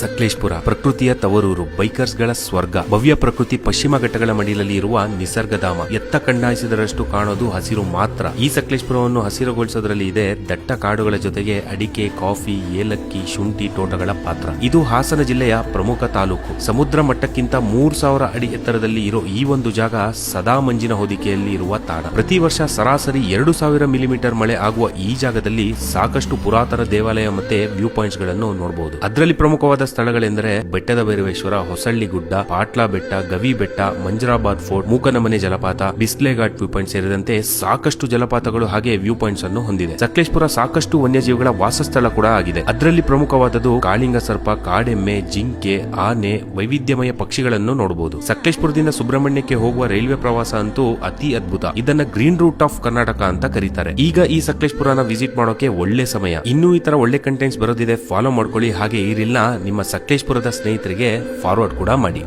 ಸಕಲೇಶಪುರ ಪ್ರಕೃತಿಯ ತವರೂರು, ಬೈಕರ್ಸ್ ಗಳ ಸ್ವರ್ಗ. ಭವ್ಯ ಪ್ರಕೃತಿ, ಪಶ್ಚಿಮ ಘಟ್ಟಗಳ ಮಡಿಲಲ್ಲಿ ಇರುವ ನಿಸರ್ಗಧಾಮ. ಎತ್ತ ಕಣ್ಣಾಯಿಸಿದರಷ್ಟು ಕಾಣೋದು ಹಸಿರು ಮಾತ್ರ. ಈ ಸಕಲೇಶಪುರವನ್ನು ಹಸಿರುಗೊಳಿಸೋದ್ರಲ್ಲಿ ಇದೆ ದಟ್ಟ ಕಾಡುಗಳ ಜೊತೆಗೆ ಅಡಿಕೆ, ಕಾಫಿ, ಏಲಕ್ಕಿ, ಶುಂಠಿ ತೋಟಗಳ ಪಾತ್ರ. ಇದು ಹಾಸನ ಜಿಲ್ಲೆಯ ಪ್ರಮುಖ ತಾಲೂಕು. ಸಮುದ್ರ ಮಟ್ಟಕ್ಕಿಂತ 3000 ಅಡಿ ಎತ್ತರದಲ್ಲಿ ಇರೋ ಈ ಒಂದು ಜಾಗ ಸದಾ ಮಂಜಿನ ಹೊದಿಕೆಯಲ್ಲಿ ಇರುವ ತಾಣ. ಪ್ರತಿ ವರ್ಷ ಸರಾಸರಿ 2000 ಮಿಲಿಮೀಟರ್ ಮಳೆ ಆಗುವ ಈ ಜಾಗದಲ್ಲಿ ಸಾಕಷ್ಟು ಪುರಾತನ ದೇವಾಲಯ ಮತ್ತೆ ವ್ಯೂ ಪಾಯಿಂಟ್ಸ್ ಗಳನ್ನು ನೋಡಬಹುದು. ಅದರಲ್ಲಿ ಪ್ರಮುಖವಾದ ಸ್ಥಳಗಳೆಂದರೆ ಬೆಟ್ಟದ ಭೈರವೇಶ್ವರ, ಹೊಸಳ್ಳಿ ಗುಡ್ಡ, ಪಾಟ್ಲಾ ಬೆಟ್ಟ, ಗವಿ ಬೆಟ್ಟ, ಮಂಜರಾಬಾದ್ ಫೋರ್ಟ್, ಮೂಕನಮನೆ ಜಲಪಾತ, ಬಿಸ್ಲೆಘಾಟ್ ವ್ಯೂ ಪಾಯಿಂಟ್ ಸೇರಿದಂತೆ ಸಾಕಷ್ಟು ಜಲಪಾತಗಳು ಹಾಗೆ ವ್ಯೂ ಪಾಯಿಂಟ್ಸ್ ಅನ್ನು ಹೊಂದಿದೆ. ಸಕಲೇಶಪುರ ಸಾಕಷ್ಟು ವನ್ಯಜೀವಿಗಳ ವಾಸಸ್ಥಳ ಕೂಡ ಆಗಿದೆ. ಅದರಲ್ಲಿ ಪ್ರಮುಖವಾದದ್ದು ಕಾಳಿಂಗ ಸರ್ಪ, ಕಾಡೆಮ್ಮೆ, ಜಿಂಕೆ, ಆನೆ, ವೈವಿಧ್ಯಮಯ ಪಕ್ಷಿಗಳನ್ನು ನೋಡಬಹುದು. ಸಕಲೇಶಪುರದಿಂದ ಸುಬ್ರಹ್ಮಣ್ಯಕ್ಕೆ ಹೋಗುವ ರೈಲ್ವೆ ಪ್ರವಾಸ ಅಂತೂ ಅತಿ ಅದ್ಭುತ. ಇದನ್ನ ಗ್ರೀನ್ ರೂಟ್ ಆಫ್ ಕರ್ನಾಟಕ ಅಂತ ಕರೀತಾರೆ. ಈಗ ಈ ಸಕಲೇಶಪುರನ ವಿಸಿಟ್ ಮಾಡೋಕೆ ಒಳ್ಳೆ ಸಮಯ. ಇನ್ನೂ ಈ ತರ ಒಳ್ಳೆ ಕಂಟೆಂಟ್ಸ್ ಬರೋದಿದೆ, ಫಾಲೋ ಮಾಡ್ಕೊಳ್ಳಿ. ಹಾಗೆ ಈ ರೀಲ್ನ ನಿಮ್ಮ ಸಕಲೇಶಪುರದ ಸ್ನೇಹಿತರಿಗೆ ಫಾರ್ವರ್ಡ್ ಕೂಡ ಮಾಡಿ.